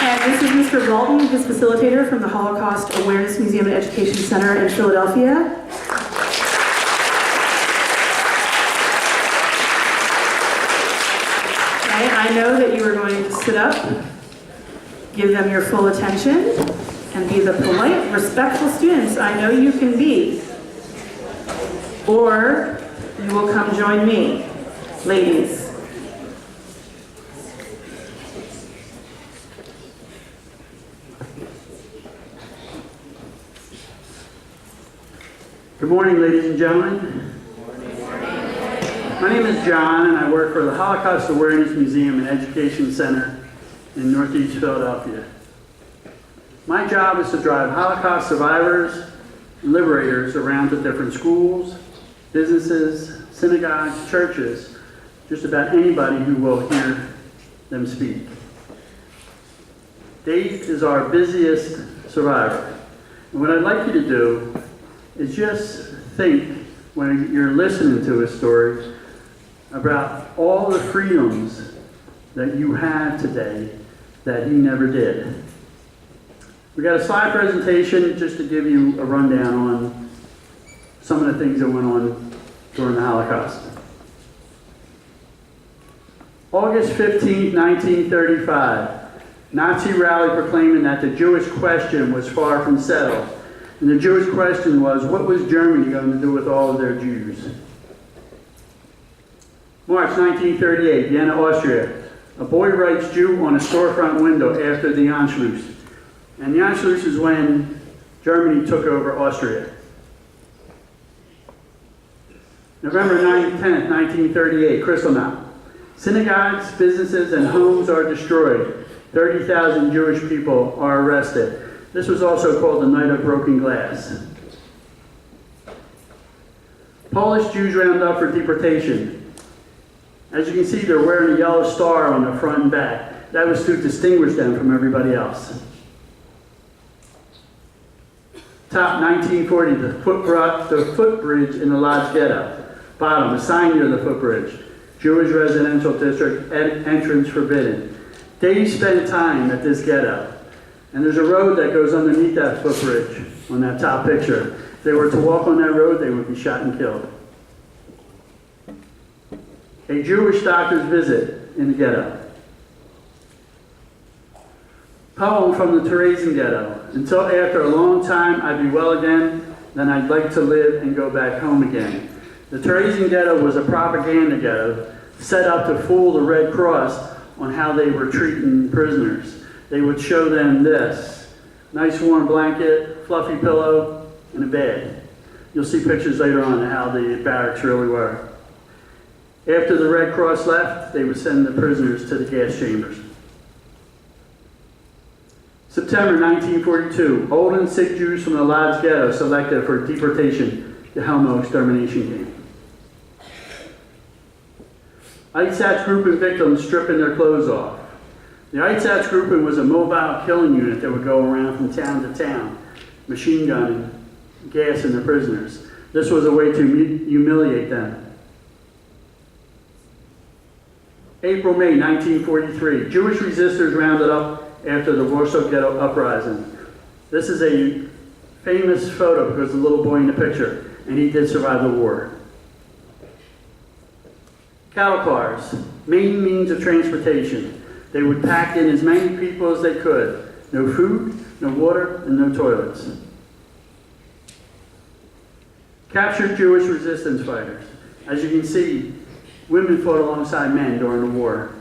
And this is Mr. Walton, his facilitator from the Holocaust Awareness Museum and Education Center in Philadelphia. Okay, I know that you are going to sit up, give them your full attention, and be the polite, respectful students I know you can be. Or you will come join me, ladies. Good morning, ladies and gentlemen. My name is John, and I work for the Holocaust Awareness Museum and Education Center in Northeast Philadelphia. My job is to drive Holocaust survivors and liberators around to different schools, businesses, synagogues, churches, just about anybody who will hear them speak. Dave is our busiest survivor. And what I'd like you to do is just think, when you're listening to his story, about all the freedoms that you have today that he never did. We got a slide presentation just to give you a rundown on some of the things that went on during the Holocaust. August 15, 1935, Nazi rally proclaiming that the Jewish question was far from settled. And the Jewish question was, what was Germany going to do with all of their Jews? March 1938, Vienna, Austria. A boy writes Jew on a storefront window after the Anschluss. And the Anschluss is when Germany took over Austria. November 10th, 1938, Kristallnacht. Synagogues, businesses, and homes are destroyed. 30,000 Jewish people are arrested. This was also called the Night of Broken Glass. Polish Jews rounded up for deportation. As you can see, they're wearing a yellow star on the front and back. That was to distinguish them from everybody else. Top, 1940, the footbridge in the Lodz Ghetto. Bottom, a sign near the footbridge. Jewish residential district, entrance forbidden. Dave spent time at this ghetto. And there's a road that goes underneath that footbridge on that top picture. If they were to walk on that road, they would be shot and killed. A Jewish doctor's visit in the ghetto. Poem from the Theresian ghetto. Until after a long time I'd be well again, then I'd like to live and go back home again. The Theresian ghetto was a propaganda ghetto set up to fool the Red Cross on how they were treating prisoners. They would show them this: nice warm blanket, fluffy pillow, and a bed. You'll see pictures later on of how the barracks really were. After the Red Cross left, they would send the prisoners to the gas chambers. September 1942, old and sick Jews from the Lodz Ghetto selected for deportation to Helmo extermination camp. Einsatzgruppen victims stripping their clothes off. The Einsatzgruppen was a mobile killing unit that would go around from town to town, machine gunning, gassing the prisoners. This was a way to humiliate them. April, May 1943, Jewish resistors rounded up after the Warsaw Ghetto uprising. This is a famous photo because the little boy in the picture, and he did survive the war. Cattle cars, main means of transportation. They would pack in as many people as they could. No food, no water, and no toilets. Captured Jewish resistance fighters. As you can see, women fought alongside men during the war.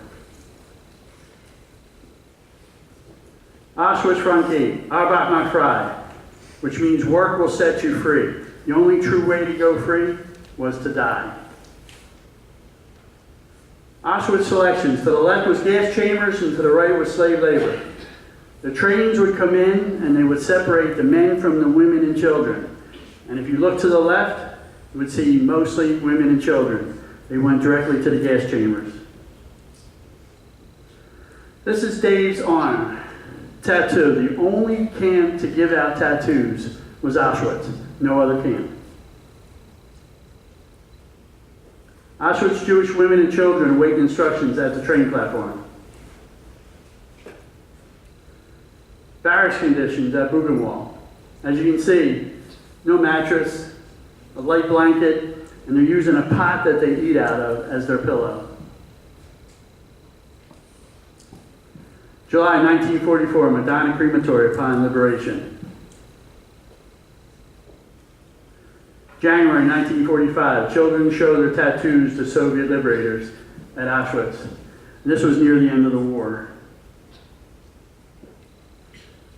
Auschwitz front gate, Arbeit macht frei, which means work will set you free. The only true way to go free was to die. Auschwitz selections. To the left was gas chambers and to the right was slave labor. The trains would come in and they would separate the men from the women and children. And if you look to the left, you would see mostly women and children. They went directly to the gas chambers. This is Dave's arm tattoo. The only camp to give out tattoos was Auschwitz. No other camp. Auschwitz Jewish women and children await instructions at the train platform. Barracks conditions at Bougainville. As you can see, no mattress, a light blanket, and they're using a pot that they eat out of as their pillow. July 1944, Madonna Crematory upon liberation. January 1945, children show their tattoos to Soviet liberators at Auschwitz. And this was near the end of the war.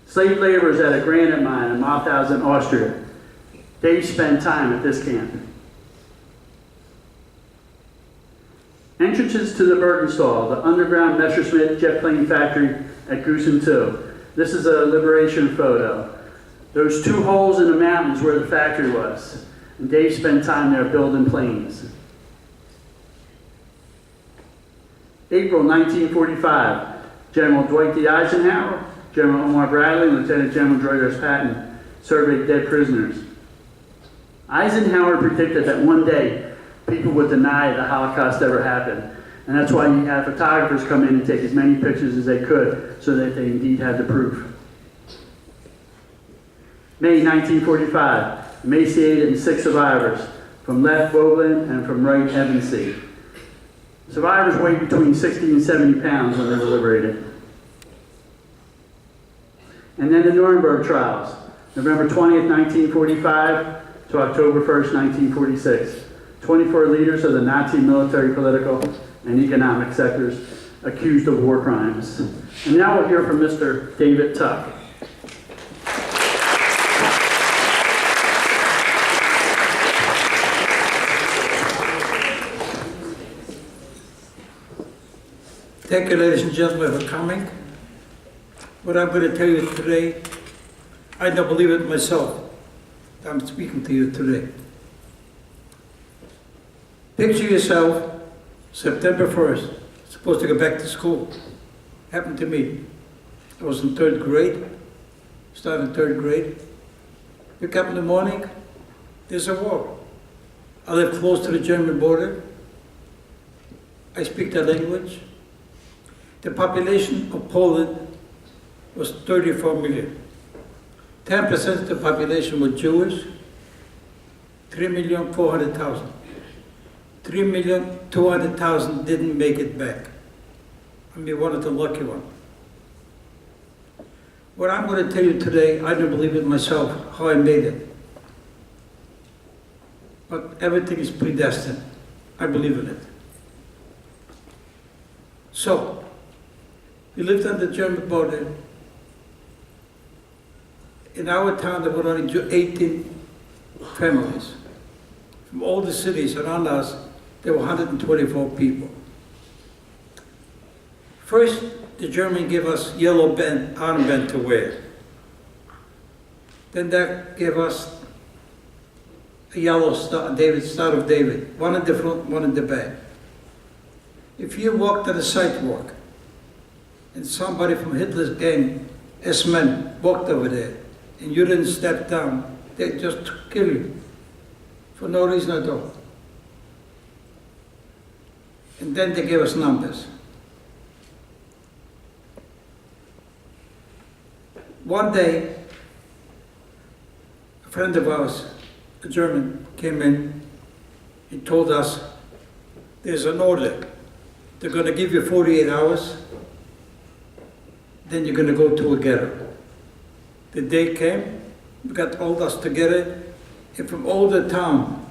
Slave laborers at a granite mine in Mauthausen, Austria. They spent time at this camp. Entrances to the Bergenstall, the underground Messerschmitt jet plane factory at Gusen 2. This is a liberation photo. Those two holes in the mountains where the factory was. And Dave spent time there building planes. April 1945, General Dwight D. Eisenhower, General Omar Bradley, and Lieutenant General George S. Patton surveyed dead prisoners. Eisenhower predicted that one day people would deny the Holocaust ever happened. And that's why he had photographers come in and take as many pictures as they could so that they indeed had the proof. May 1945, emaciated and sick survivors from left Vogelin and from right Evansy. Survivors weighed between 60 and 70 pounds when they were liberated. And then the Nuremberg trials, November 20th, 1945 to October 1st, 1946. 24 leaders of the Nazi military, political, and economic sectors accused of war crimes. And now we'll hear from Mr. David Tuck. Thank you, ladies and gentlemen, for coming. What I'm going to tell you today, I don't believe it myself. I'm speaking to you today. Picture yourself, September 1st, supposed to go back to school. Happened to me. I was in 3rd grade, started 3rd grade. Wake up in the morning, there's a war. I live close to the German border. I speak the language. The population of Poland was 34 million. 10% of the population were Jewish, 3,400,000. 3,200,000 didn't make it back. I mean, one of the lucky ones. What I'm going to tell you today, I don't believe it myself, how I made it. But everything is predestined. I believe in it. So, we lived on the German border. In our town, there were only 18 families. From all the cities around us, there were 124 people. First, the German gave us yellow armband to wear. Then they gave us a yellow star, Star of David, one in the front, one in the back. If you walked on the sidewalk, and somebody from Hitler's gang, S-men, walked over there, and you didn't step down, they'd just kill you for no reason at all. And then they gave us numbers. One day, a friend of ours, a German, came in. He told us, there's an order. They're going to give you 48 hours. Then you're going to go to a ghetto. The day came, we got all us together, and from all the town,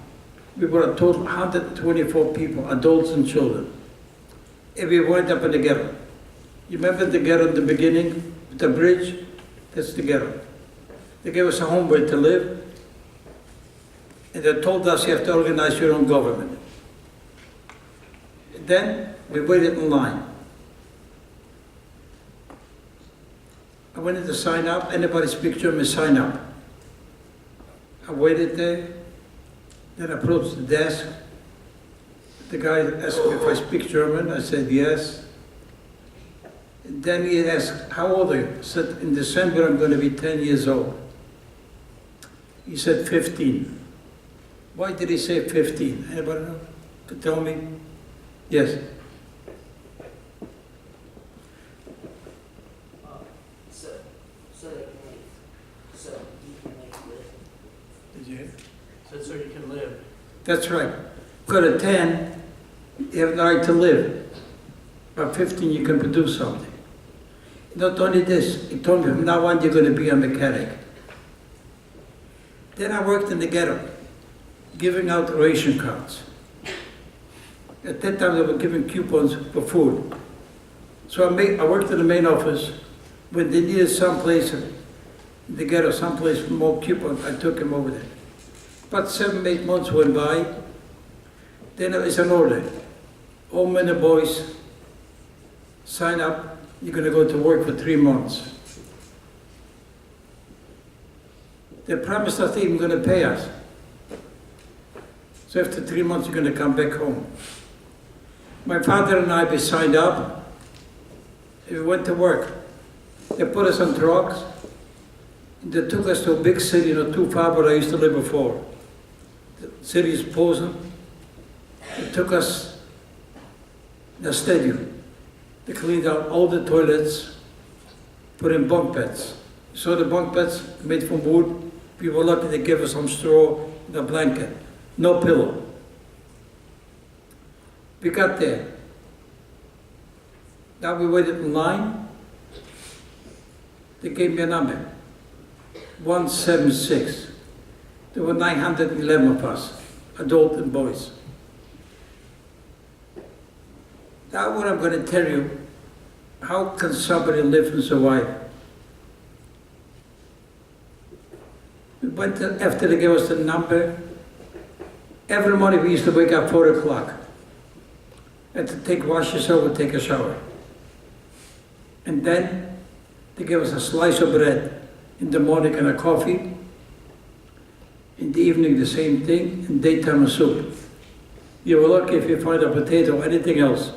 we were a total 124 people, adults and children. And we went up in the ghetto. You remember the ghetto in the beginning, with the bridge? That's the ghetto. They gave us a home where to live, and they told us you have to organize your own government. And then we waited in line. I wanted to sign up. Anybody speak German, sign up. I waited there. Then I approached the desk. The guy asked me if I speak German. I said yes. And then he asked, how old are you? I said, in December I'm going to be 10 years old. He said 15. Why did he say 15? Anybody know? Could tell me? Yes. So So you can live. That's right. Go to 10, you have the right to live. By 15, you can produce something. Not only this, he told me from now on you're going to be a mechanic. Then I worked in the ghetto, giving out ration cards. At that time, they were giving coupons for food. So I worked in the main office. When they needed someplace in the ghetto, someplace for more coupons, I took them over there. About 7, 8 months went by. Then there was an order. All men and boys, sign up. You're going to go to work for 3 months. They promised us they're even going to pay us. So after 3 months, you're going to come back home. My father and I, we signed up. We went to work. They put us on trucks. They took us to a big city, not too far where I used to live before. The city is Posen. They took us to the stadium. They cleaned out all the toilets, put in bunk beds. So the bunk beds made from wood. We were lucky they gave us some straw and a blanket. No pillow. We got there. Now we waited in line. They gave me a number, 176. There were 911 of us, adults and boys. Now what I'm going to tell you, how can somebody live and survive? We went to, after they gave us the number, every morning we used to wake up 4 o'clock. Had to wash yourself and take a shower. And then they gave us a slice of bread in the morning and a coffee. In the evening, the same thing. In daytime, a soup. You were lucky if you find a potato or anything else.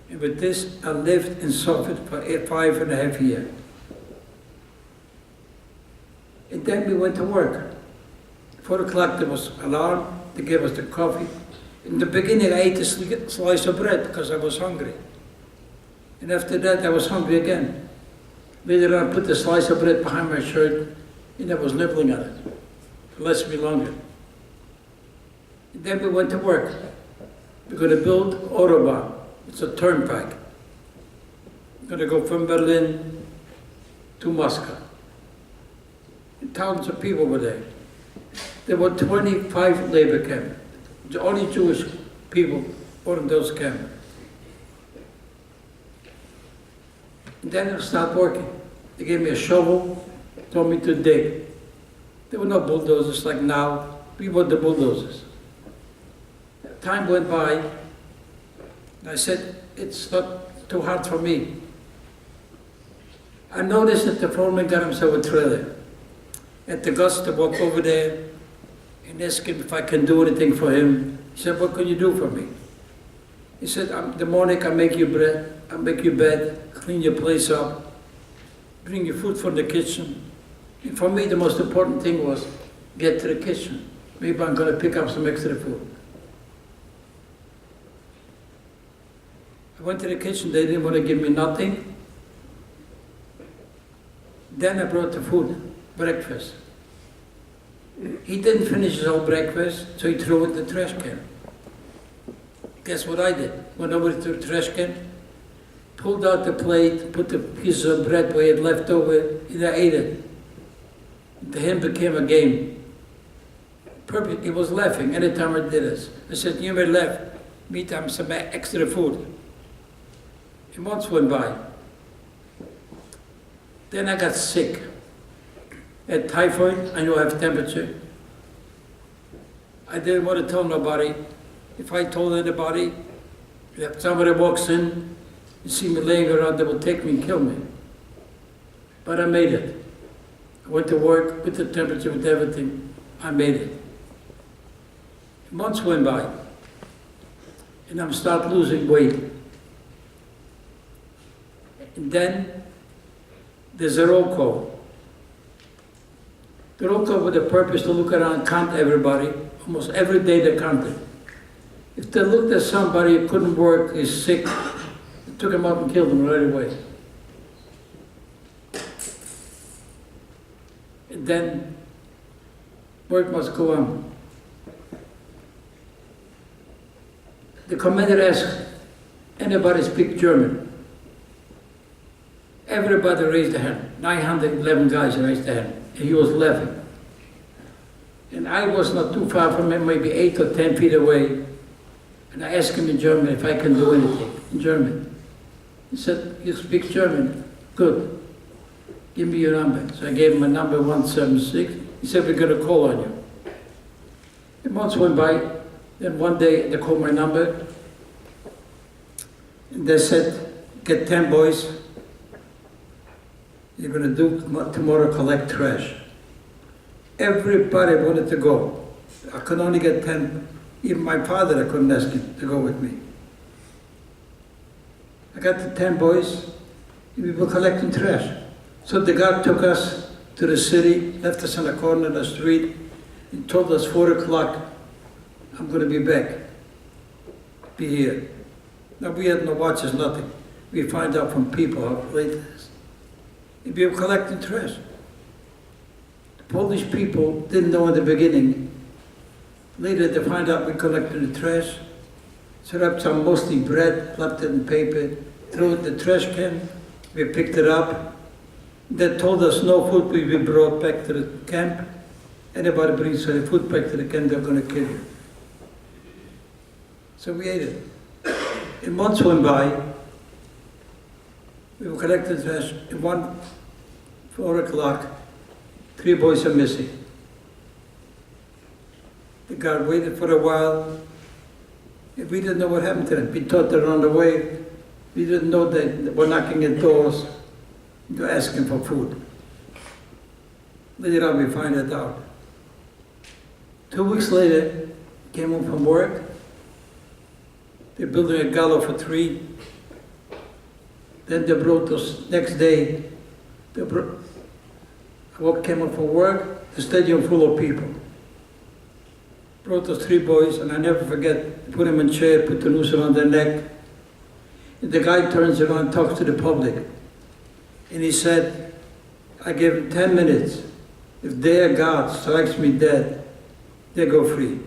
And with this, I lived and suffered for 5.5 years. And then we went to work. 4 o'clock, there was alarm. They gave us the coffee. In the beginning, I ate a slice of bread because I was hungry. And after that, I was hungry again. Later on, I put the slice of bread behind my shirt, and I was nibbling on it. It lasted me longer. And then we went to work. We're going to build Autobahn. It's a turnpike. We're going to go from Berlin to Moscow. And thousands of people were there. There were 25 labor camps. The only Jewish people were in those camps. And then I started working. They gave me a shovel, told me to dig. There were no bulldozers like now. We were the bulldozers. Time went by, and I said, it's not too hard for me. I noticed that the foreman got himself a trailer. Had the guts to walk over there and ask him if I can do anything for him. He said, what can you do for me? He said, the morning I make you bread, I make you bed, clean your place up, bring you food from the kitchen. And for me, the most important thing was get to the kitchen. Maybe I'm going to pick up some extra food. I went to the kitchen, they didn't want to give me nothing. Then I brought the food, breakfast. He didn't finish his whole breakfast, so he threw it in the trash can. Guess what I did? Went over to the trash can, pulled out the plate, put the piece of bread where he had left over, and I ate it. To him became a game. Perfect. He was laughing anytime I did this. I said, you may laugh. Meantime, some extra food. And months went by. Then I got sick. I had typhoid. I knew I have temperature. I didn't want to tell nobody. If I told anybody, if somebody walks in, you see me laying around, they will take me and kill me. But I made it. I went to work with the temperature, with everything. I made it. Months went by, and I'm start losing weight. And then there's a roll call. The roll call with the purpose to look around, count everybody. Almost every day they counted. If they looked at somebody who couldn't work, is sick, they took him out and killed him right away. And then Work must go on. The commander asked, anybody speak German? Everybody raised their hand. 911 guys raised their hand. And he was laughing. And I was not too far from him, maybe 8 or 10 feet away. And I asked him in German if I can do anything in German. He said, you speak German? Good. Give me your number. So I gave him a number 176. He said, we're going to call on you. And months went by. Then one day they called my number. And they said, get 10 boys. You're going to do tomorrow, collect trash. Everybody wanted to go. I could only get 10. Even my father, I couldn't ask him to go with me. I got the 10 boys, and we were collecting trash. So the guy took us to the city, left us on the corner of the street, and told us 4 o'clock, I'm going to be back. Be here. Now we had no watches, nothing. We find out from people how late it is. And we were collecting trash. The Polish people didn't know in the beginning. Later they find out we collected the trash, set up some mostly bread, wrapped it in paper, threw it in the trash can, we picked it up. They told us no food will be brought back to the camp. Anybody brings any food back to the camp, they're going to kill you. So we ate it. And months went by, we were collecting trash, and 4 o'clock, 3 boys are missing. The guard waited for a while. We didn't know what happened to them. We thought they were on the way. We didn't know they were knocking at doors. They were asking for food. Later on, we find it out. 2 weeks later, came home from work. They're building a gala for 3. Then they brought us, next day, I came home from work, the stadium full of people. Brought us 3 boys, and I never forget, put them in a chair, put the noose around their neck. And the guy turns around and talks to the public. And he said, I gave him 10 minutes. If their God strikes me dead, they go free.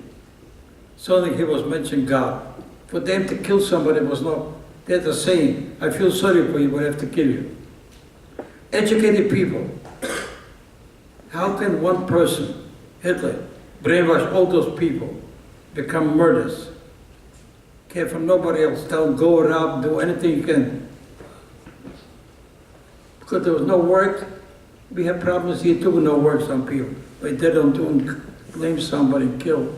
Suddenly he was mentioning God. For them to kill somebody was not, they're the saying, I feel sorry for you, but I have to kill you. Educated people. How can one person, Hitler, brainwash all those people, become murderers? Care from nobody else, tell them go around, do anything you can. Because there was no work, we have problems here too with no work, some people. But they don't do and blame somebody and kill.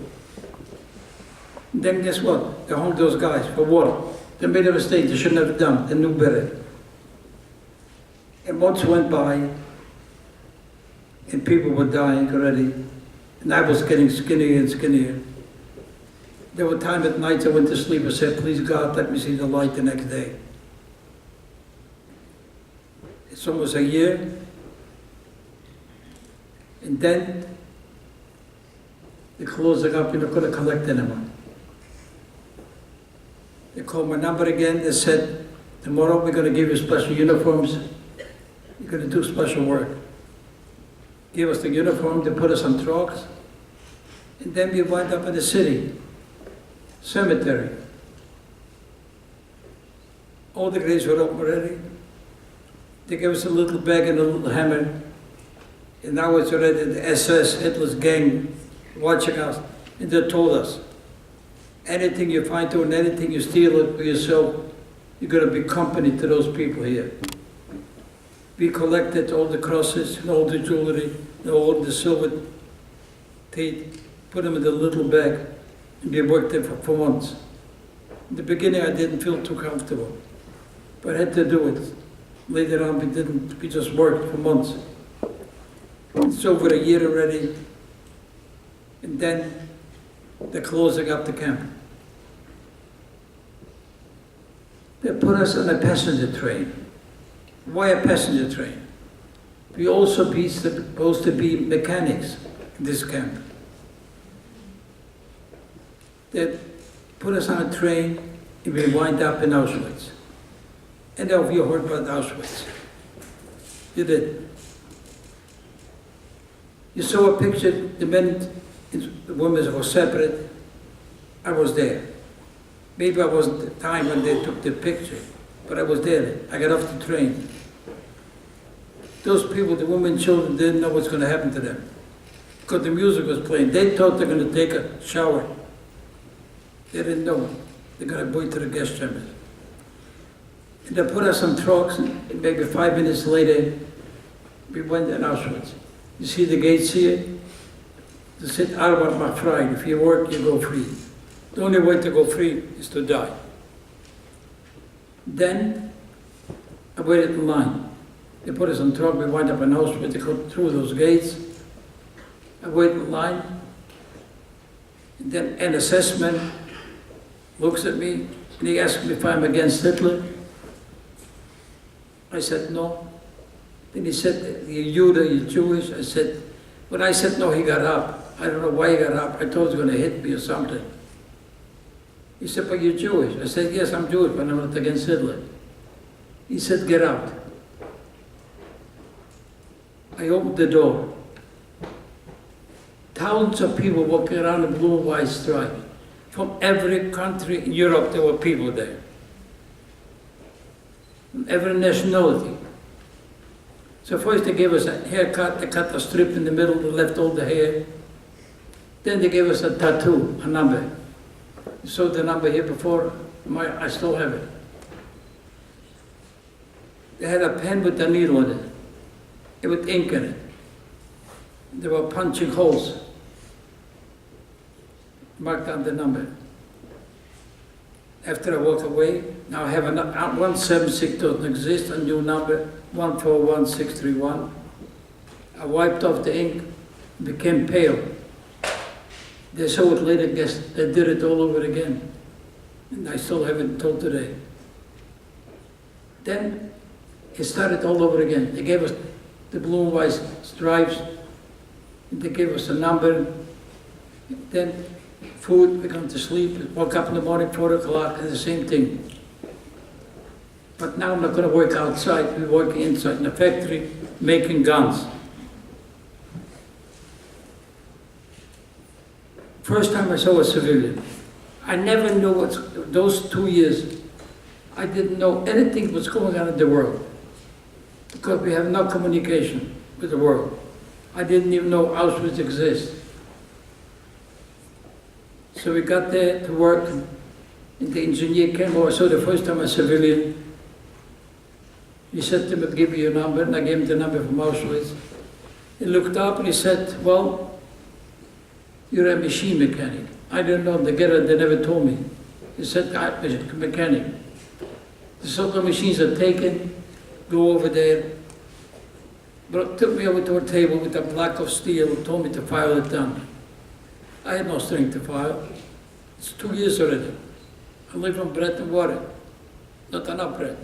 And then guess what? They hung those guys for what? They made a mistake they shouldn't have done, they knew better. And months went by, and people were dying already. And I was getting skinnier and skinnier. There were times at night I went to sleep and said, please God, let me see the light the next day. It's almost a year. And then they closed it up, you're not going to collect anymore. They called my number again, they said, tomorrow we're going to give you special uniforms. You're going to do special work. Give us the uniform, they put us on trucks. And then we wind up in the city, cemetery. All the graves were open already. They gave us a little bag and a little hammer. And now it's already the SS, Hitler's gang, watching us. And they told us, anything you find doing, anything you steal it for yourself, you're going to be company to those people here. We collected all the crosses and all the jewelry, and all the silver teeth, put them in the little bag, and we worked there for months. In the beginning, I didn't feel too comfortable, but I had to do it. Later on, we just worked for months. It's over a year already, and then they're closing up the camp. They put us on a passenger train. Why a passenger train? We also supposed to be mechanics in this camp. They put us on a train and we wind up in Auschwitz. And now you heard about Auschwitz. You did. You saw a picture, the men and the women were separate. I was there. Maybe I wasn't the time when they took the picture, but I was there. I got off the train. Those people, the women and children, didn't know what's going to happen to them because the music was playing. They thought they were going to take a shower. They didn't know. They're going to wait to the guest chambers. And they put us on trucks, and maybe 5 minutes later, we went in Auschwitz. You see the gates here? They said, "Arbeit macht frei." If you work, you go free. The only way to go free is to die. Then, I waited in line. They put us on truck, we wind up in Auschwitz, they go through those gates. I wait in line. And then an assessment looks at me, and he asks me if I'm against Hitler. I said, no. Then he said, "You're Judah, you're Jewish." I said, when I said no, he got up. I don't know why he got up. I thought he was going to hit me or something. He said, "But you're Jewish." I said, "Yes, I'm Jewish, but I'm not against Hitler." He said, "Get out." I opened the door. Thousands of people walking around in blue and white stripes. From every country in Europe, there were people there. From every nationality. So first they gave us a haircut, they cut a strip in the middle, they left all the hair. Then they gave us a tattoo, a number. You saw the number here before, I still have it. They had a pen with a needle in it, with ink in it. They were punching holes. Marked down the number. After I walked away, now I have a 176 doesn't exist, a new number, 141631. I wiped off the ink, became pale. They saw it later, guess they did it all over again. And I still have it until today. Then it started all over again. They gave us the blue and white stripes, and they gave us a number. Then food, we come to sleep, woke up in the morning, 4 o'clock, and the same thing. But now I'm not going to work outside, we're working inside in a factory, making guns. First time I saw a civilian. I never knew what, those 2 years, I didn't know anything was going on in the world. Because we have no communication with the world. I didn't even know Auschwitz exists. So we got there to work, and the engineer came over. I saw the first time a civilian. He said to me, "I'll give you your number," and I gave him the number from Auschwitz. He looked up and he said, "Well, you're a machine mechanic." I didn't know, they never told me. He said, "I'm a mechanic. The sort machines are taken, go over there." But took me over to a table with a block of steel and told me to file it down. I had no strength to file. It's 2 years already. I live on bread and water, not enough bread.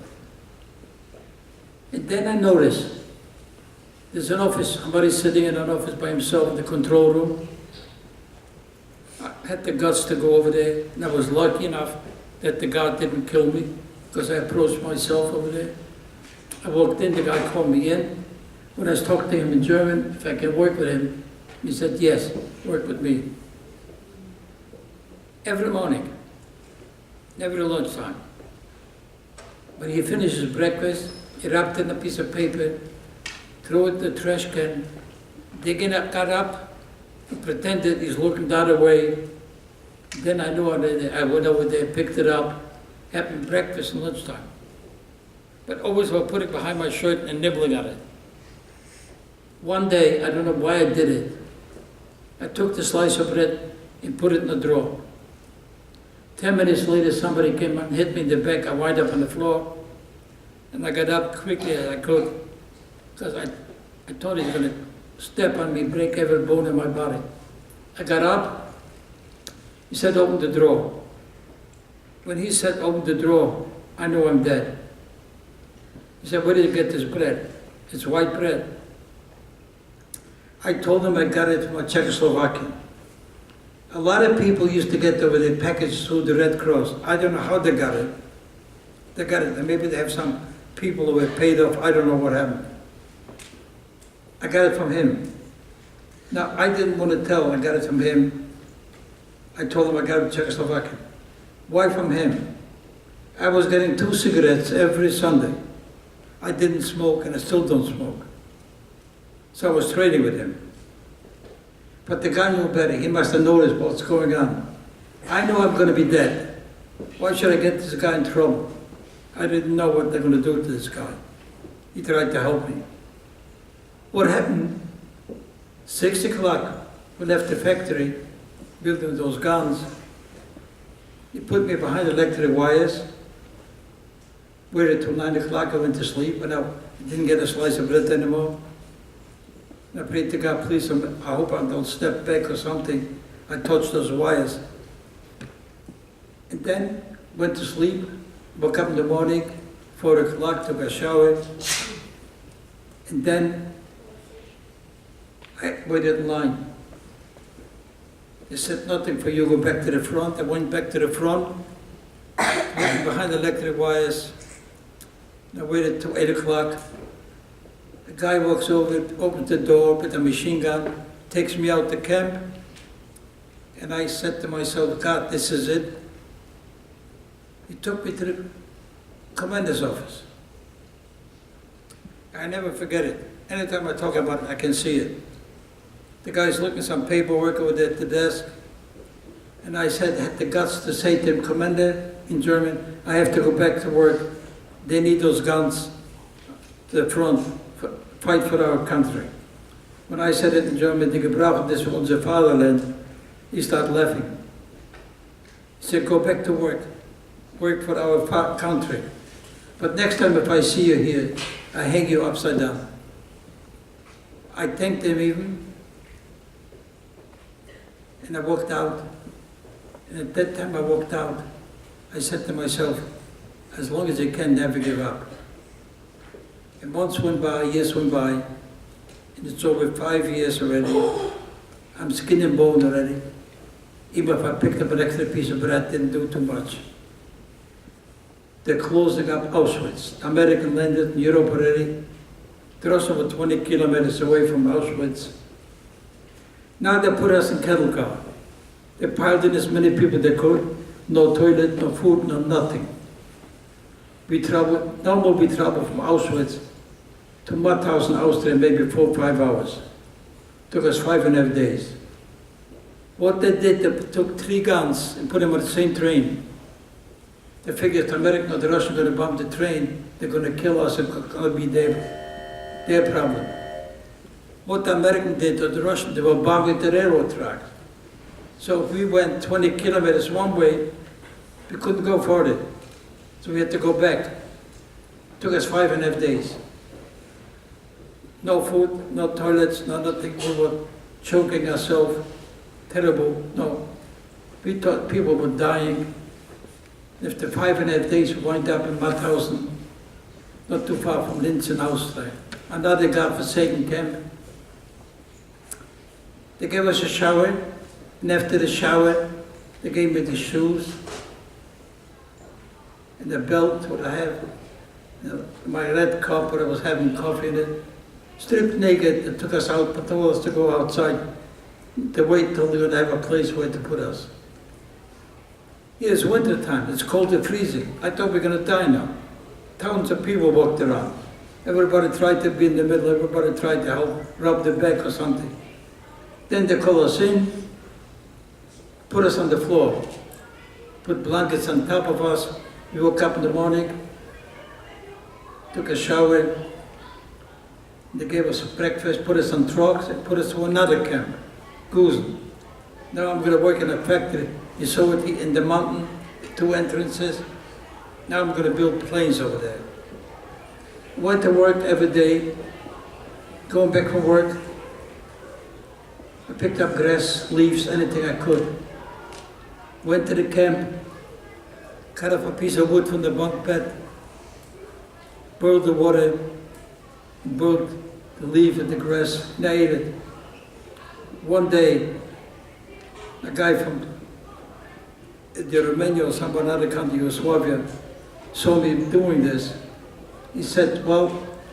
And then I noticed there's an office, somebody sitting in an office by himself in the control room. I had the guts to go over there, and I was lucky enough that the guard didn't kill me because I approached myself over there. I walked in, the guy called me in. When I was talking to him in German, if I can work with him, he said, "Yes, work with me." Every morning, every lunchtime. When he finishes breakfast, he wrapped it in a piece of paper, threw it in the trash can, got up, he pretended he's looking the other way. Then I knew I went over there, picked it up, having breakfast and lunchtime. But always I would put it behind my shirt and nibbling at it. One day, I don't know why I did it, I took the slice of bread and put it in the drawer. 10 minutes later, somebody came and hit me in the back. I wind up on the floor, and I got up quickly as I could, because I thought he was going to step on me, break every bone in my body. I got up, he said, "Open the drawer." When he said, "Open the drawer," I knew I'm dead. He said, "Where did you get this bread?" "It's white bread." I told him I got it from Czechoslovakia. A lot of people used to get over their package through the Red Cross. I don't know how they got it. They got it. Maybe they have some people who were paid off. I don't know what happened. I got it from him. Now, I didn't want to tell, I got it from him. I told him I got it from Czechoslovakia. Why from him? I was getting 2 cigarettes every Sunday. I didn't smoke and I still don't smoke. So I was trading with him. But the guy knew better. He must have noticed what's going on. I know I'm going to be dead. Why should I get this guy in trouble? I didn't know what they're going to do to this guy. He tried to help me. What happened? 6 o'clock, we left the factory, building those guns. He put me behind electric wires. Waited till 9 o'clock, I went to sleep, and I didn't get a slice of bread anymore. And I prayed to God, please, I hope I don't step back or something. I touched those wires. And then went to sleep, woke up in the morning, 4 o'clock, took a shower. And then I waited in line. They said, nothing for you, go back to the front. I went back to the front, went behind the electric wires. I waited till 8 o'clock. The guy walks over, opens the door with a machine gun, takes me out the camp, and I said to myself, God, this is it. He took me to the commander's office. I never forget it. Anytime I talk about it, I can see it. The guy's looking at some paperwork over there at the desk, and I had the guts to say to him, Commander, in German, I have to go back to work. They need those guns to the front, fight for our country. When I said it in German, die gebrauchen das für unser Vaterland, he started laughing. He said, go back to work for our country. But next time if I see you here, I hang you upside down. I thanked him even, and I walked out. And at that time I walked out, I said to myself, as long as you can, never give up. And months went by, years went by, and it's over 5 years already. I'm skin and bone already. Even if I picked up an extra piece of bread, didn't do too much. They're closing up Auschwitz. American landed in Europe already. They're also over 20 kilometers away from Auschwitz. Now they put us in cattle car. They piled in as many people they could. No toilet, no food, no nothing. We traveled, normal we traveled from Auschwitz to Mauthausen, Austria, maybe 4 or 5 hours. Took us 5.5 days. What they did, they took 3 guns and put them on the same train. They figured the American or the Russian are going to bomb the train, they're going to kill us, it's going to be their problem. What the American did or the Russian, they were bombing the railroad tracks. So if we went 20 kilometers one way, we couldn't go further. So we had to go back. It took us 5.5 days. No food, no toilets, no nothing. We were choking ourselves. Terrible. No. We thought people were dying. After 5.5 days, we wind up in Mauthausen, not too far from Linz in Austria. Another God-forsaken camp. They gave us a shower, and after the shower, they gave me the shoes and the belt, what I have, my red cup where I was having coffee in it. Stripped naked, they took us out, but told us to go outside, to wait till they're going to have a place where to put us. Here it's winter time, it's cold and freezing. I thought we were going to die now. Thousands of people walked around. Everybody tried to be in the middle, everybody tried to help, rub their back or something. Then they called us in, put us on the floor, put blankets on top of us. We woke up in the morning, took a shower, they gave us breakfast, put us on trucks, and put us to another camp, Gusen. Now I'm going to work in a factory. You saw it in the mountain, 2 entrances. Now I'm going to build planes over there. Went to work every day, going back from work. I picked up grass, leaves, anything I could. Went to the camp, cut off a piece of wood from the bunk bed, boiled the water, boiled the leaf and the grass, and I ate it. One day, a guy from Romania or some other country, Yugoslavia, saw me doing this. He said, well,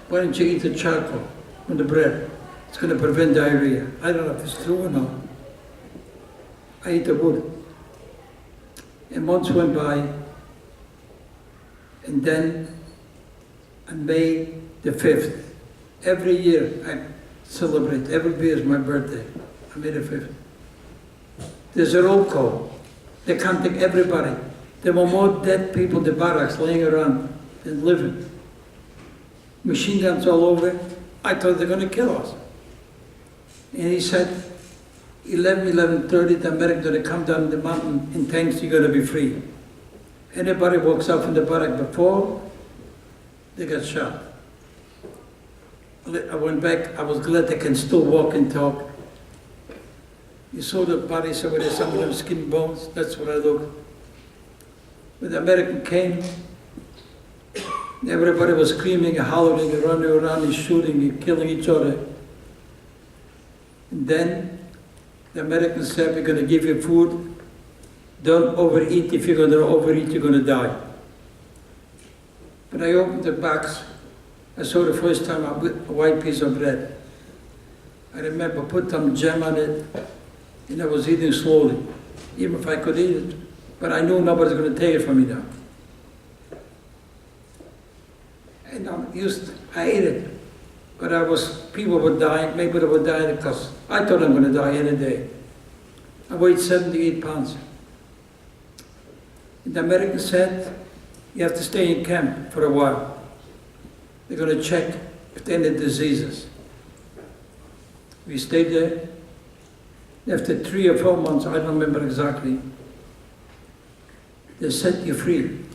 why don't you eat the charcoal from the bread? It's going to prevent diarrhea. I don't know if it's true or not. I ate the wood. And months went by, and then on May the 5th, every year I celebrate, every year is my birthday, on May the 5th. There's a roll call. They contact everybody. There were more dead people in the barracks laying around than living. Machine guns all over. I thought they're going to kill us. And he said, 11:30, the Americans are going to come down the mountain in tanks, you're going to be free. Anybody walks out from the barrack before, they get shot. I went back, I was glad they can still walk and talk. You saw the bodies over there, some of them skin and bones, that's what I looked. When the American came, everybody was screaming and hollering and running around and shooting and killing each other. And then the Americans said, we're going to give you food. Don't overeat. If you're going to overeat, you're going to die. When I opened the box, I saw the first time a white piece of bread. I remember put some jam on it, and I was eating slowly, even if I could eat it. But I knew nobody's going to take it from me now. And I ate it. But people were dying, maybe they were dying because I thought I'm going to die any day. I weighed 78 pounds. And the Americans said, you have to stay in camp for a while. They're going to check if there are any diseases. We stayed there. After 3 or 4 months, I don't remember exactly, they set you free.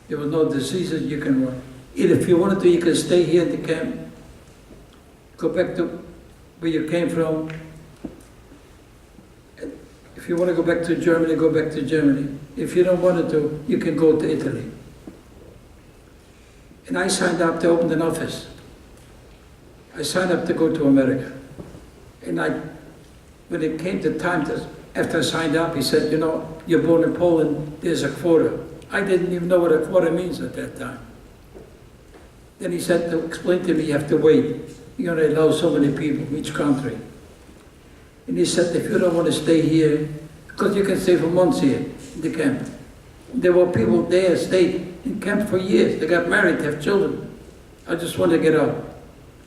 There were no diseases you can run. If you wanted to, you can stay here in the camp, go back to where you came from. If you want to go back to Germany, go back to Germany. If you don't want to, you can go to Italy. And I signed up to open an office. I signed up to go to America. And when it came to time, after I signed up, he said, you're born in Poland, there's a quota. I didn't even know what a quota means at that time. Then he said, to explain to me, you have to wait. You're going to allow so many people from each country. And he said, if you don't want to stay here, because you can stay for months here in the camp. There were people there, stayed in camp for years. They got married, have children. I just want to get out.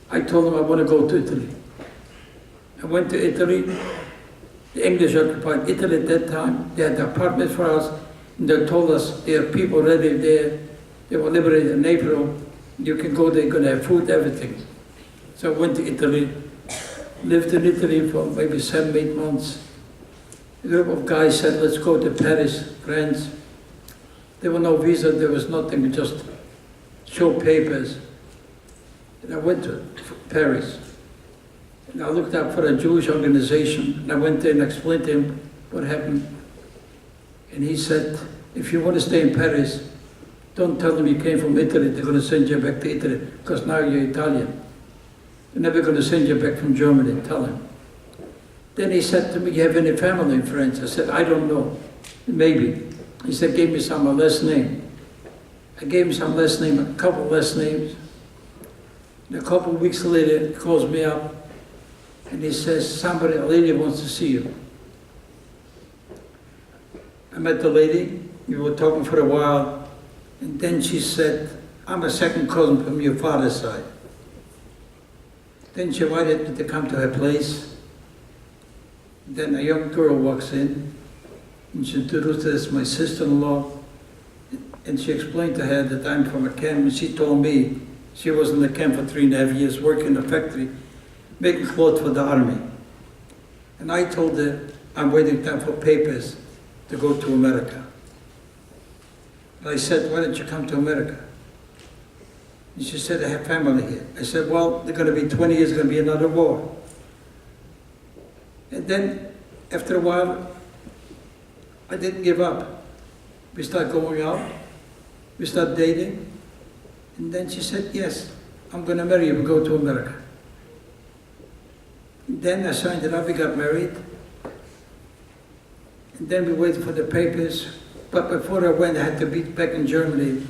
I told them I want to go to Italy. I went to Italy. The English occupied Italy at that time. They had apartments for us. And they told us there are people already there. They were liberated in April. You can go there, you're going to have food, everything. So I went to Italy, lived in Italy for maybe 7, 8 months. A group of guys said, let's go to Paris, France. There were no visa, there was nothing, just show papers. And I went to Paris. And I looked up for a Jewish organization, and I went there and explained to him what happened. And he said, if you want to stay in Paris, don't tell them you came from Italy, they're going to send you back to Italy, because now you're Italian. They're never going to send you back from Germany, tell him. Then he said to me, you have any family in France? I said, I don't know, maybe. He said, give me some last name. I gave him some last name, a couple last names. And a couple of weeks later, he calls me up, and he says, a lady wants to see you. I met the lady, we were talking for a while, and then she said, I'm a second cousin from your father's side. Then she invited me to come to her place. Then a young girl walks in, and she introduced her as my sister-in-law, and she explained to her that I'm from a camp, and she told me she was in the camp for 3.5 years, working in a factory, making clothes for the army. And I told her, I'm waiting time for papers to go to America. And I said, why don't you come to America? And she said, I have family here. I said, well, they're going to be 20 years, going to be another war. And then, after a while, I didn't give up. We started going out, we started dating, and then she said, yes, I'm going to marry you, we'll go to America. And then I signed it up, we got married, and then we waited for the papers, but before I went, I had to be back in Germany.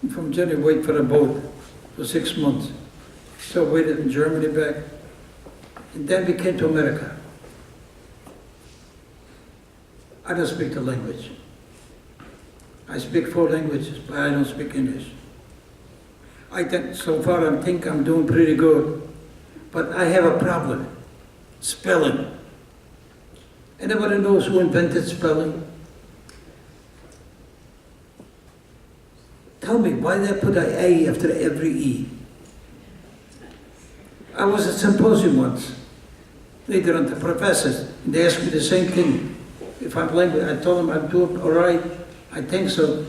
And from Germany, wait for a boat for 6 months. Soviet and Germany back. And then we came to America. I don't speak the language. I speak 4 languages, but I don't speak English. I think so far I think I'm doing pretty good, but I have a problem. Spelling. Anybody knows who invented spelling? Tell me, why did I put an A after every E? I was at a symposium once. Later on, the professors, and they asked me the same thing. If I'm language, I told them I'm doing all right. I think so.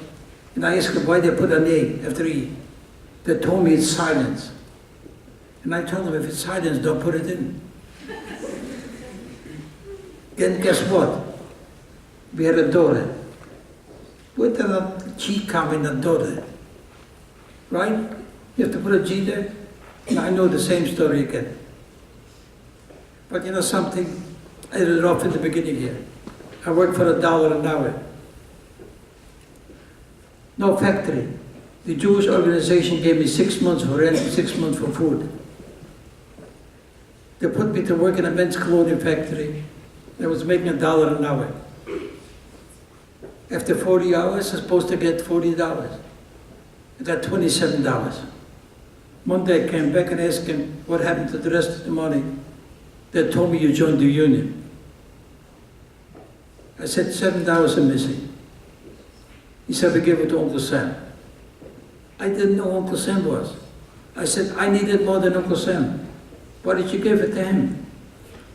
And I asked them why they put an A after E. They told me it's silence. And I told them if it's silence, don't put it in. Then guess what? We had a daughter. With a G comma in a daughter. Right? You have to put a G there. And I know the same story again. But you know something? I did it off in the beginning here. I worked for $1 an hour. No factory. The Jewish organization gave me 6 months for rent and 6 months for food. They put me to work in a men's clothing factory. I was making $1 an hour. After 40 hours, I was supposed to get $40. I got $27. Monday I came back and asked him what happened to the rest of the money. They told me you joined the union. I said $7 are missing. He said we give it to Uncle Sam. I didn't know who Uncle Sam was. I said I needed more than Uncle Sam. Why did you give it to him?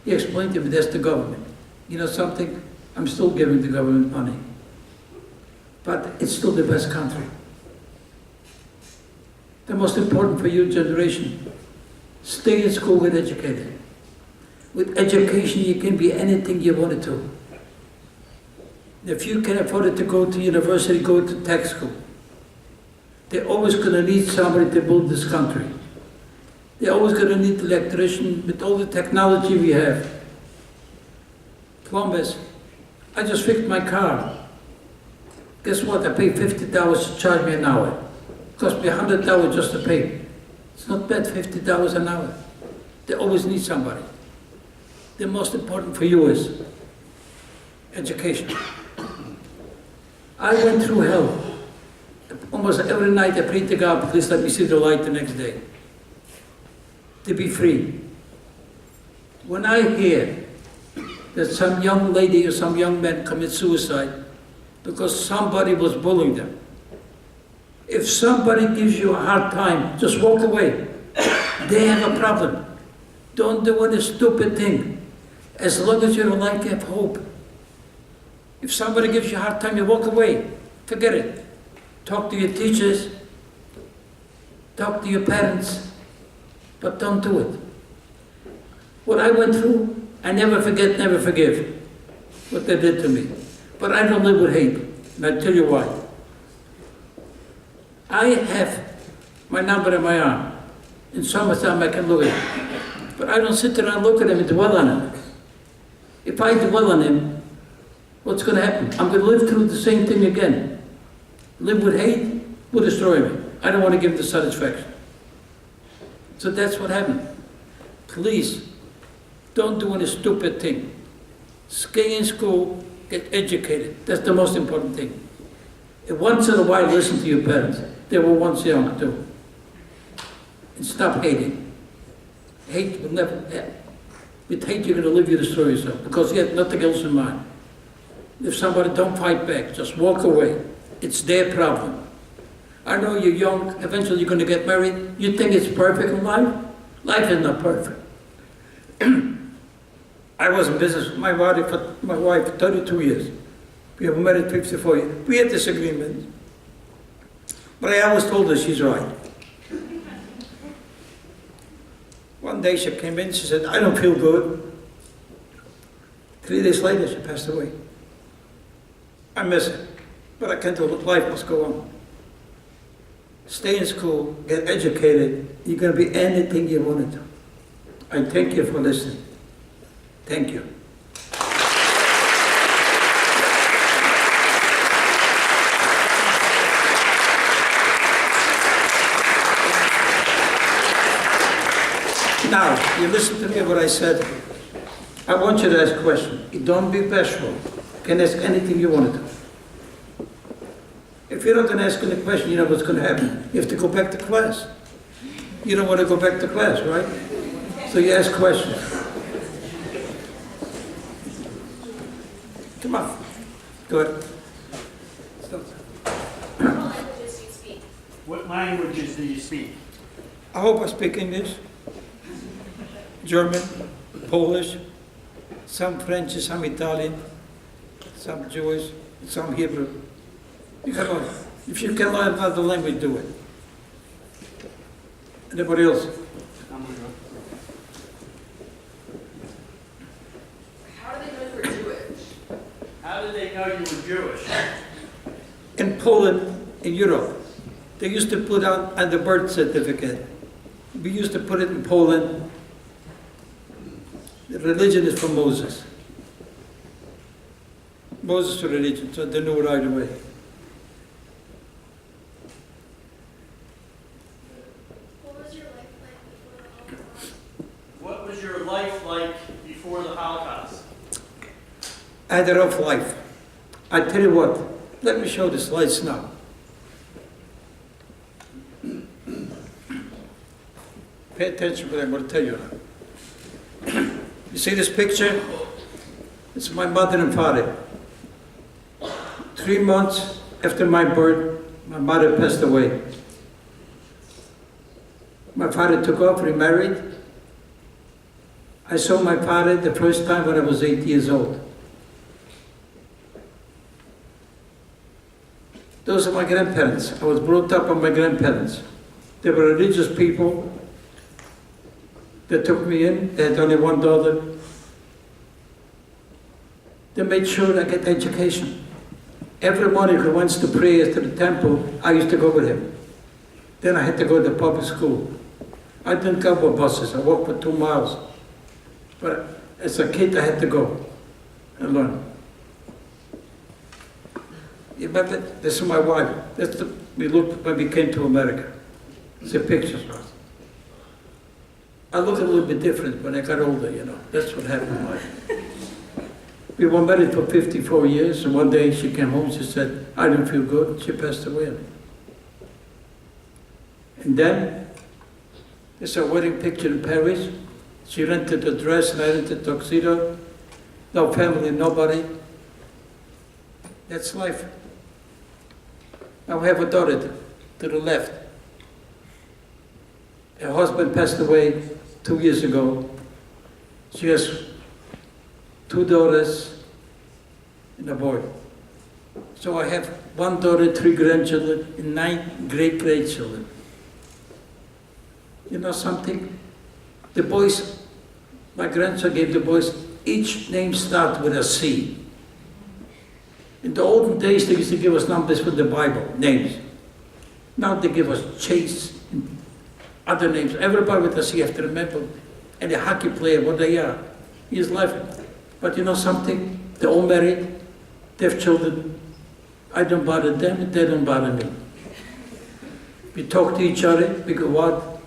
He explained to me that's the government. You know something? I'm still giving the government money. But it's still the best country. The most important for your generation, stay in school, get educated. With education, you can be anything you wanted to. If you can afford it to go to university, go to tech school. They're always going to need somebody to build this country. They're always going to need an electrician with all the technology we have. Plumbers. I just fixed my car. Guess what? I pay $50 to charge me an hour. It cost me $100 just to pay. It's not bad, $50 an hour. They always need somebody. The most important for you is education. I went through hell. Almost every night I prayed to God, please let me see the light the next day. To be free. When I hear that some young lady or some young man commit suicide because somebody was bullying them, if somebody gives you a hard time, just walk away. They have a problem. Don't do any stupid thing. As long as you don't like, have hope. If somebody gives you a hard time, you walk away. Forget it. Talk to your teachers. Talk to your parents. But don't do it. What I went through, I never forget, never forgive what they did to me. But I don't live with hate. And I'll tell you why. I have my number in my arm. In summertime I can look at it. But I don't sit there and look at him and dwell on him. If I dwell on him, what's going to happen? I'm going to live through the same thing again. Live with hate will destroy me. I don't want to give the satisfaction. So that's what happened. Please, don't do any stupid thing. Stay in school, get educated. That's the most important thing. And once in a while, listen to your parents. They were once young too. And stop hating. Hate will never, with hate you're going to live, you destroy yourself because you have nothing else in mind. If somebody don't fight back, just walk away. It's their problem. I know you're young, eventually you're going to get married. You think it's perfect in life? Life is not perfect. I was in business with my wife for 32 years. We were married 54 years. We had disagreements. But I always told her she's right. One day she came in, she said, I don't feel good. 3 days later, she passed away. I miss her, but I can't do it. Life must go on. Stay in school, get educated. You're going to be anything you want to. I thank you for listening. Thank you. Now, you listen to me what I said. I want you to ask questions. Don't be bashful. You can ask anything you want to. If you're not going to ask any question, you know what's going to happen. You have to go back to class. You don't want to go back to class, right? So you ask questions. Come on. Go ahead. What languages do you speak? I hope I speak English, German, Polish, some French, some Italian, some Jewish, some Hebrew. You can learn. If you can learn another language, do it. Anybody else? How do they know you're Jewish? How did they know you were Jewish? In Poland, in Europe, they used to put out on the birth certificate. We used to put it in Poland. The religion is from Moses. Moses' religion, so they knew right away. What was your life like before the Holocaust? I had a rough life. I tell you what, let me show the slides now. Pay attention to what I'm going to tell you now. You see this picture? It's my mother and father. 3 months after my birth, my mother passed away. My father took off, remarried. I saw my father the first time when I was 8 years old. Those are my grandparents. I was brought up by my grandparents. They were religious people. They took me in. They had only one daughter. They made sure I get education. Every morning he went to pray to the temple, I used to go with him. Then I had to go to public school. I didn't go with buses. I walked for 2 miles. But as a kid, I had to go and learn. You remember? This is my wife. We looked when we came to America. It's a picture. I look a little bit different when I got older, you know. That's what happened. We were married for 54 years, and one day she came home, she said, I didn't feel good, she passed away. And then, there's a wedding picture in Paris. She rented a dress and I rented a tuxedo. No family, nobody. That's life. Now we have a daughter to the left. Her husband passed away 2 years ago. She has 2 daughters and a boy. So I have 1 daughter, 3 grandchildren, and 9 great-grandchildren. You know something? The boys, my grandson gave the boys, each name starts with a C. In the olden days, they used to give us numbers for the Bible, names. Now they give us Chase and other names. Everybody with a C, you have to remember. And the hockey player, what they are. He's laughing. But you know something? They're all married. They have children. I don't bother them, and they don't bother me. We talk to each other. We go out.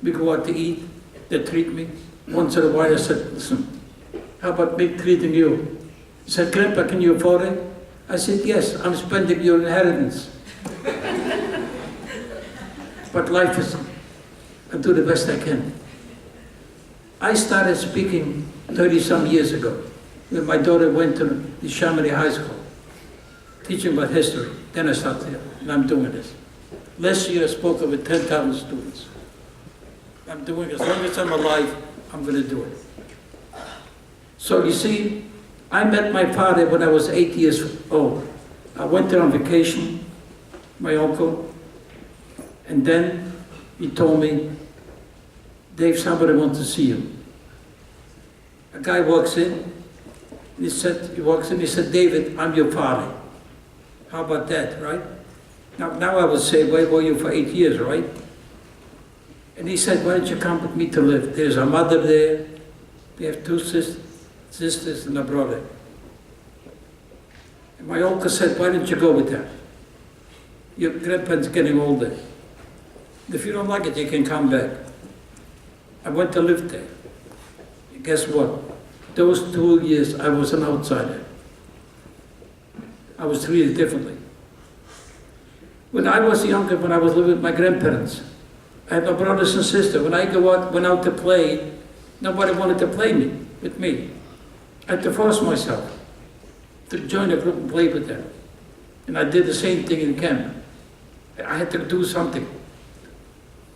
We go out to eat. They treat me. Once in a while I said, listen, how about me treating you? He said, Grandpa, can you afford it? I said, yes, I'm spending your inheritance. But life is, I do the best I can. I started speaking 30-some years ago, when my daughter went to the Chamonix High School, teaching about history. Then I started, and I'm doing this. Last year I spoke with 10,000 students. I'm doing it. As long as I'm alive, I'm going to do it. So you see, I met my father when I was 8 years old. I went there on vacation, my uncle, and then he told me, Dave, somebody wants to see you. A guy walks in, and he said, David, I'm your father. How about that, right? Now I would say, where were you for 8 years, right? And he said, why don't you come with me to live? There's a mother there. They have 2 sisters and a brother. And my uncle said, why don't you go with her? Your grandpa's getting older. If you don't like it, you can come back. I went to live there. Guess what? Those 2 years, I was an outsider. I was treated differently. When I was younger, when I was living with my grandparents, I had no brothers and sisters. When I went out to play, nobody wanted to play with me. I had to force myself to join a group and play with them. And I did the same thing in camp. I had to do something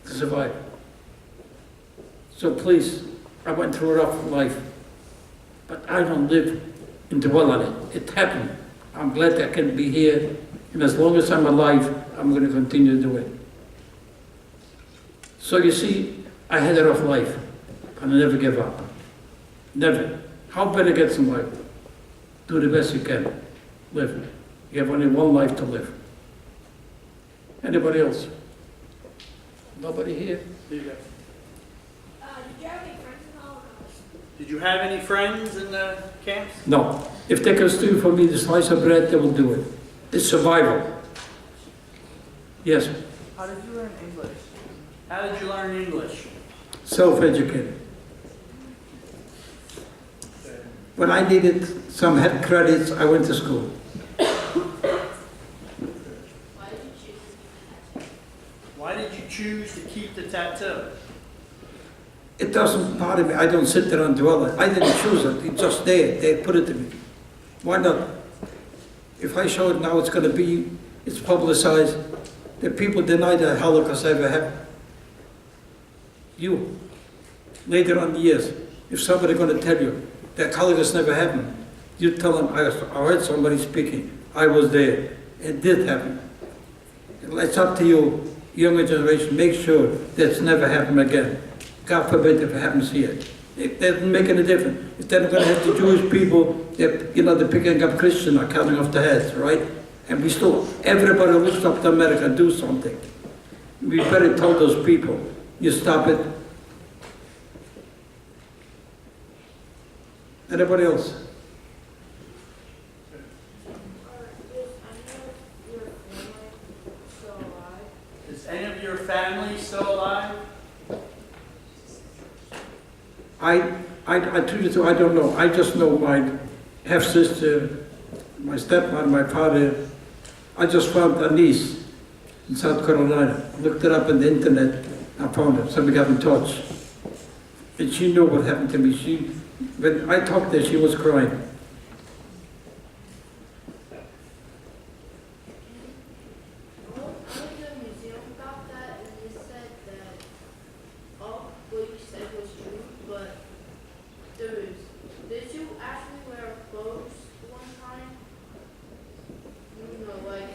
to survive. So please, I went through a rough life, but I don't live and dwell on it. It happened. I'm glad I can be here, and as long as I'm alive, I'm going to continue to do it. So you see, I had a rough life, and I never give up. Never. How better gets in life? Do the best you can. Live. You have only one life to live. Anybody else? Nobody here? Did you have any friends in the Holocaust? Did you have any friends in the camps? No. If they can steal from me the slice of bread, they will do it. It's survival. Yes, How did you learn English? How did you learn English? self-educated. When I needed some head credits, I went to school. Why did you choose to keep the tattoo? It doesn't bother me. I don't sit there and dwell on it. I didn't choose it. It's just there. They put it to me. Why not? If I show it now, it's publicized. The people deny the Holocaust ever happened. You, later on in the years, if somebody going to tell you that Holocaust never happened, you tell them, I heard somebody speaking. I was there. It did happen. It's up to you, younger generation, make sure that's never happened again. God forbid if it happens here. It doesn't make any difference. If they're not going to have the Jewish people, they're picking up Christians or cutting off the heads, right? And everybody looks up to America and do something. We better tell those people, you stop it. Anybody else? Is any of your family still alive? I truly do, I don't know. I just know my half-sister, my stepmother, my father. I just found a niece in South Carolina. Looked it up on the internet. I found it. Somebody got in touch. And she knew what happened to me. When I talked to her, she was crying. Well, I went to a museum about that, and they said that all what you said was true, but did you actually wear clothes one time? You know, like,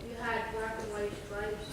you had black and white stripes.